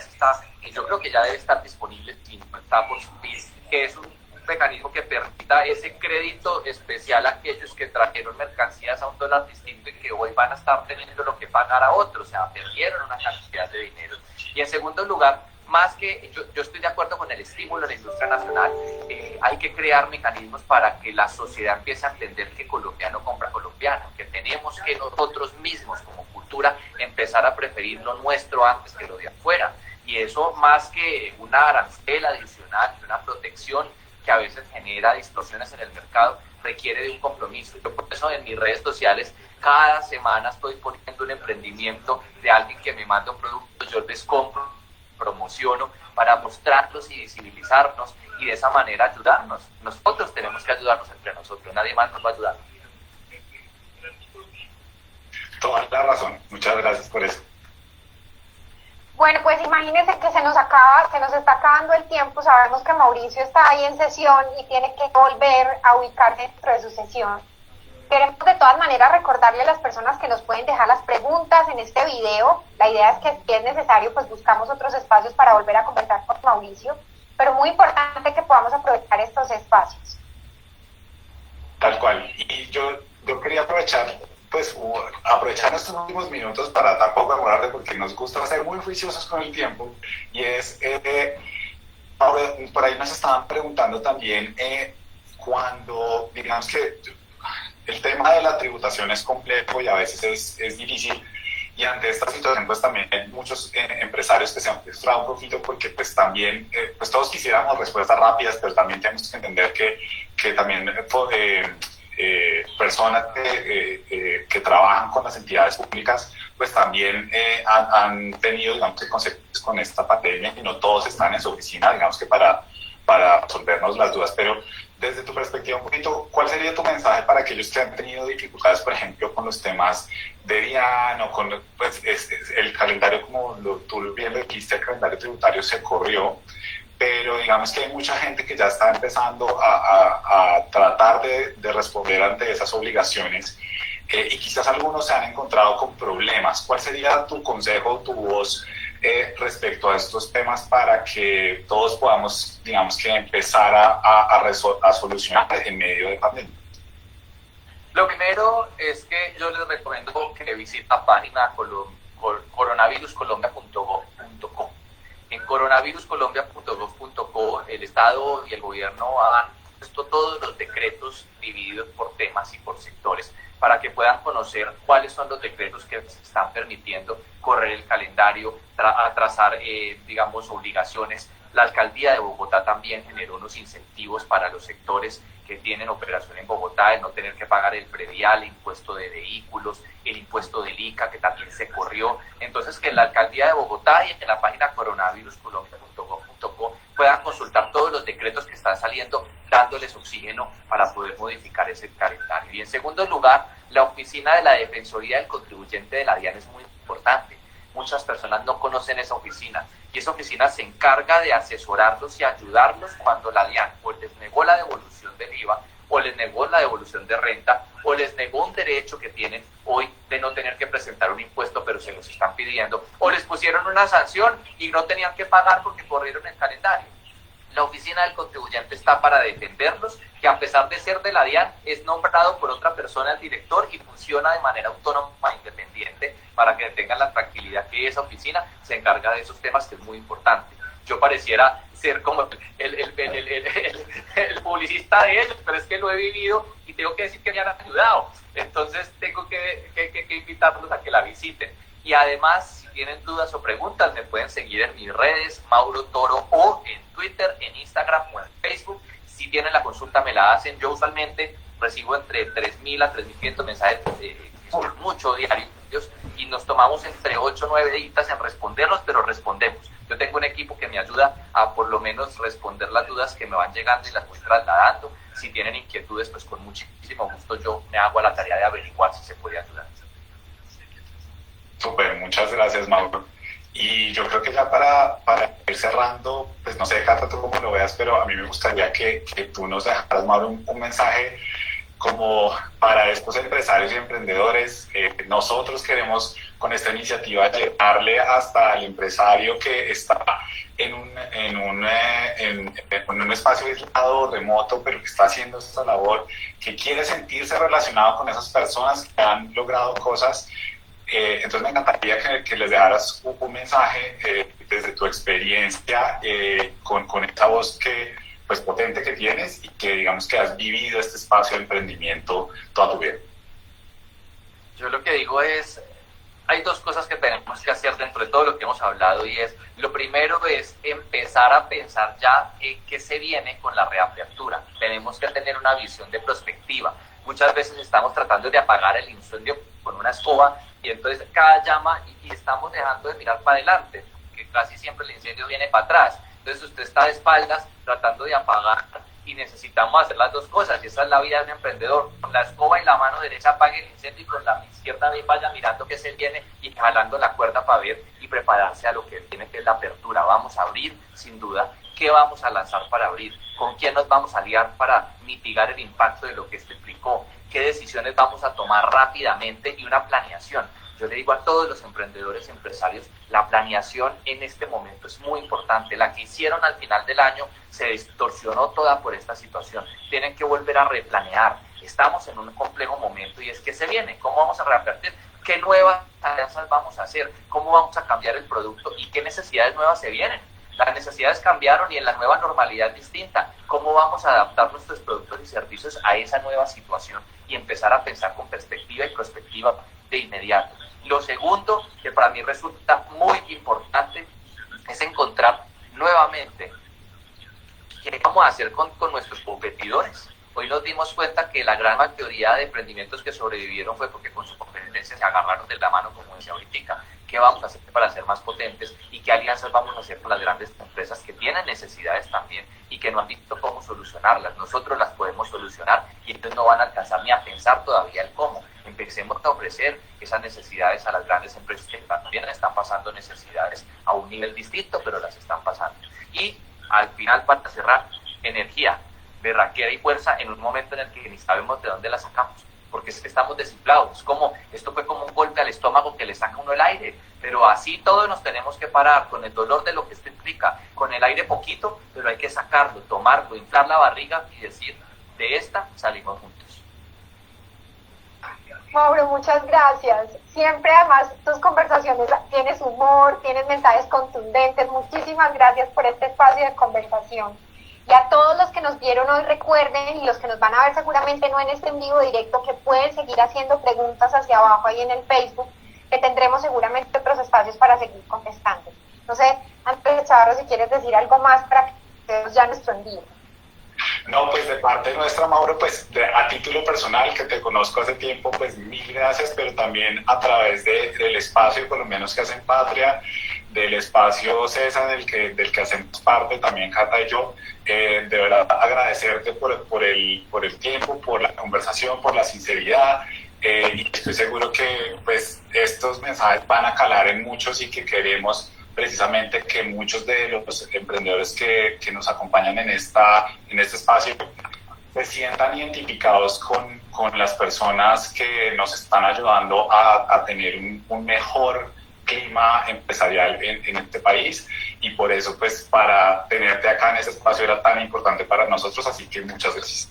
yo creo que ya debe estar disponible, si no está por subir, que es un mecanismo que permita ese crédito especial a aquellos que trajeron mercancías a $1 distinto y que hoy van a estar teniendo lo que pagar a otros, o sea, perdieron una cantidad de dinero. Y en segundo lugar, más que yo estoy de acuerdo con el estímulo de la industria nacional, hay que crear mecanismos para que la sociedad empiece a entender que colombiano compra colombiano, que tenemos que nosotros mismos como cultura empezar a preferir lo nuestro antes que lo de afuera. Y eso, más que una arancel adicional, una protección que a veces genera distorsiones en el mercado, requiere de un compromiso. Yo por eso en mis redes sociales cada semana estoy poniendo un emprendimiento de alguien que me manda un producto, yo les compro, promociono para mostrarlos y visibilizarnos y de esa manera ayudarnos. Nosotros tenemos que ayudarnos entre nosotros, nadie más nos va a ayudar. Toda la razón, muchas gracias por eso. Bueno, pues imagínense que se nos está acabando el tiempo. Sabemos que Mauricio está ahí en sesión y tiene que volver a ubicarse dentro de su sesión. Queremos de todas maneras recordarle a las personas que nos pueden dejar las preguntas en este video. La idea es que si es necesario, pues buscamos otros espacios para volver a conversar con Mauricio, pero muy importante que podamos aprovechar estos espacios. Tal cual. Y yo quería aprovechar estos últimos minutos para tampoco demorarle, porque nos gusta ser muy juiciosos con el tiempo, y es, por ahí nos estaban preguntando también, cuando, digamos que el tema de la tributación es complejo y a veces es difícil, y ante esta situación pues también hay muchos empresarios que se han frustrado un poquito porque pues también, pues todos quisiéramos respuestas rápidas, pero también tenemos que entender que también personas que trabajan con las entidades públicas pues también han tenido, digamos, consecuencias con esta pandemia, y no todos están en su oficina, digamos, que para resolvernos las dudas. Pero desde tu perspectiva un poquito, ¿cuál sería tu mensaje para aquellos que han tenido dificultades, por ejemplo, con los temas de DIAN o con pues, el calendario, como tú bien lo dijiste, el calendario tributario se corrió, pero digamos que hay mucha gente que ya está empezando a tratar de responder ante esas obligaciones, y quizás algunos se han encontrado con problemas? ¿Cuál sería tu consejo, tu voz respecto a estos temas para que todos podamos, digamos, que empezar a solucionar en medio de pandemia? Lo primero es que yo les recomiendo que visiten la página coronaviruscolombia.gov.co. En coronaviruscolombia.gov.co el Estado y el gobierno han puesto todos los decretos divididos por temas y por sectores, para que puedan conocer cuáles son los decretos que se están permitiendo correr el calendario, trazar, digamos, obligaciones. La alcaldía de Bogotá también generó unos incentivos para los sectores que tienen operación en Bogotá, el no tener que pagar el predial, el impuesto de vehículos, el impuesto del ICA, que también se corrió. Entonces, que en la alcaldía de Bogotá y en la página coronaviruscolombia.gov.co puedan consultar todos los decretos que están saliendo, dándoles oxígeno para poder modificar ese calendario. Y en segundo lugar, la oficina de la Defensoría del Contribuyente de la DIAN es muy importante. Muchas personas no conocen esa oficina, y esa oficina se encarga de asesorarlos y ayudarlos cuando la DIAN o les negó la devolución del IVA, o les negó la devolución de renta, o les negó un derecho que tienen hoy de no tener que presentar un impuesto, pero se los están pidiendo, o les pusieron una sanción y no tenían que pagar porque corrieron el calendario. La oficina del contribuyente está para defenderlos, que a pesar de ser de la DIAN, es nombrado por otra persona el director y funciona de manera autónoma e independiente, para que tengan la tranquilidad que esa oficina se encarga de esos temas, que es muy importante. Yo pareciera ser como el publicista de ellos, pero es que lo he vivido y tengo que decir que me han ayudado. Entonces tengo que invitarlos a que la visiten. Y además, si tienen dudas o preguntas, me pueden seguir en mis redes, Mauro Toro, o en Twitter, en Instagram o en Facebook. Si tienen la consulta, me la hacen. Yo usualmente recibo entre 3.000 a 3.500 mensajes por mucho diarios, y nos tomamos entre 8 o 9 días en responderlos, pero respondemos. Yo tengo un equipo que me ayuda a por lo menos responder las dudas que me van llegando y las voy trasladando. Si tienen inquietudes, pues con muchísimo gusto yo me hago a la tarea de averiguar si se puede ayudar. Súper, muchas gracias, Mauro. Y yo creo que ya para ir cerrando, pues no sé, Cata, tú cómo lo veas, pero a mí me gustaría que tú nos dejaras, Mauro, un mensaje como para estos empresarios y emprendedores. Nosotros queremos con esta iniciativa llegarle hasta el empresario que está en un espacio aislado, remoto, pero que está haciendo esta labor, que quiere sentirse relacionado con esas personas que han logrado cosas. Entonces me encantaría que les dejaras un mensaje desde tu experiencia, con esta voz pues potente que tienes, y que digamos que has vivido este espacio de emprendimiento toda tu vida. Yo lo que digo es, hay dos cosas que tenemos que hacer dentro de todo lo que hemos hablado, y es, lo primero es empezar a pensar ya en qué se viene con la reapertura. Tenemos que tener una visión de prospectiva. Muchas veces estamos tratando de apagar el incendio con una escoba, y entonces cada llama y estamos dejando de mirar para adelante, que casi siempre el incendio viene para atrás. Entonces usted está de espaldas tratando de apagar y necesitamos hacer las dos cosas, y esa es la vida de un emprendedor. Con la escoba y la mano derecha apague el incendio y con la izquierda vaya mirando que se viene y jalando la cuerda para ver y prepararse a lo que tiene, que es la apertura. Vamos a abrir, sin duda. ¿Qué vamos a lanzar para abrir? ¿Con quién nos vamos a aliar para mitigar el impacto de lo que esto implicó? ¿Qué decisiones vamos a tomar rápidamente? Y una planeación. Yo le digo a todos los emprendedores, empresarios, la planeación en este momento es muy importante. La que hicieron al final del año se distorsionó toda por esta situación. Tienen que volver a replanear. Estamos en un complejo momento y es que se viene. ¿Cómo vamos a readvertir? ¿Qué nuevas alianzas vamos a hacer? ¿Cómo vamos a cambiar el producto? ¿Y qué necesidades nuevas se vienen? Las necesidades cambiaron y en la nueva normalidad es distinta. ¿Cómo vamos a adaptar nuestros productos y servicios a esa nueva situación y empezar a pensar con perspectiva y prospectiva de inmediato? Lo segundo, que para mí resulta muy importante, es encontrar nuevamente qué vamos a hacer con nuestros competidores. Hoy nos dimos cuenta que la gran mayoría de emprendimientos que sobrevivieron fue porque con su competencia se agarraron de la mano, como decía ahorita. ¿Qué vamos a hacer para ser más potentes y qué alianzas vamos a hacer con las grandes empresas que tienen necesidades también y que no han visto cómo solucionarlas? Nosotros las podemos solucionar y ellos no van a alcanzar ni a pensar todavía el cómo. Empecemos a ofrecer esas necesidades a las grandes empresas que también están pasando necesidades a un nivel distinto, pero las están pasando. Y al final, para cerrar, energía, berraquera y fuerza en un momento en el que ni sabemos de dónde la sacamos, porque es que estamos desinflados. Esto fue como un golpe al estómago que le saca uno el aire, pero así todos nos tenemos que parar con el dolor de lo que esto implica, con el aire poquito, pero hay que sacarlo, tomarlo, inflar la barriga y decir, de esta salimos juntos. Mauro, muchas gracias. Siempre además tus conversaciones tienes humor, tienes mensajes contundentes. Muchísimas gracias por este espacio de conversación. Y a todos los que nos vieron hoy, recuerden, y los que nos van a ver seguramente no en este en vivo directo, que pueden seguir haciendo preguntas hacia abajo ahí en el Facebook, que tendremos seguramente otros espacios para seguir contestando. No sé, Andrés Chavarro, si quieres decir algo más para que veamos ya nuestro en vivo. No, pues de parte nuestra, Mauro, pues a título personal, que te conozco hace tiempo, pues mil gracias, pero también a través del espacio Colombianos que hacen Patria, del espacio César del que hacemos parte también Cata y yo, de verdad agradecerte por el tiempo, por la conversación, por la sinceridad, y estoy seguro que pues estos mensajes van a calar en muchos y que queremos precisamente que muchos de los emprendedores que nos acompañan en este espacio se sientan identificados con las personas que nos están ayudando a tener un mejor clima empresarial en este país, y por eso pues para tenerte acá en este espacio era tan importante para nosotros, así que muchas gracias.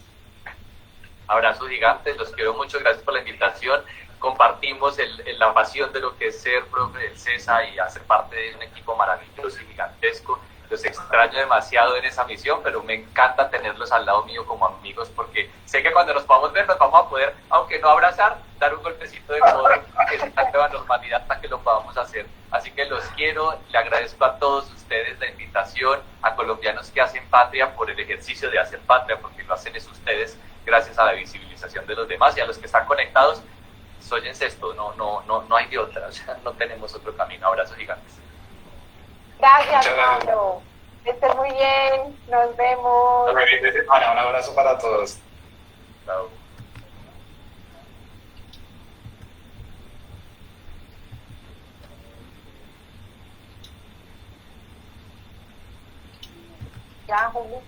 Abrazo gigante, los quiero mucho, gracias por la invitación. Compartimos la pasión de lo que es ser profe del CESA y hacer parte de un equipo maravilloso y gigantesco. Los extraño demasiado en esa misión, pero me encanta tenerlos al lado mío como amigos, porque sé que cuando nos podamos ver nos vamos a poder, aunque no abrazar, dar un golpecito de codo, que es una nueva normalidad para que lo podamos hacer. Así que los quiero, le agradezco a todos ustedes la invitación, a Colombianos que hacen Patria por el ejercicio de hacer Patria, porque lo hacen es ustedes gracias a la visibilización de los demás, y a los que están conectados, óyense esto, no hay de otra, o sea, no tenemos otro camino. Abrazos gigantes. Gracias, Mauro. Que estés muy bien, nos vemos. Feliz semana, un abrazo para todos. Chao. Ya, Julio.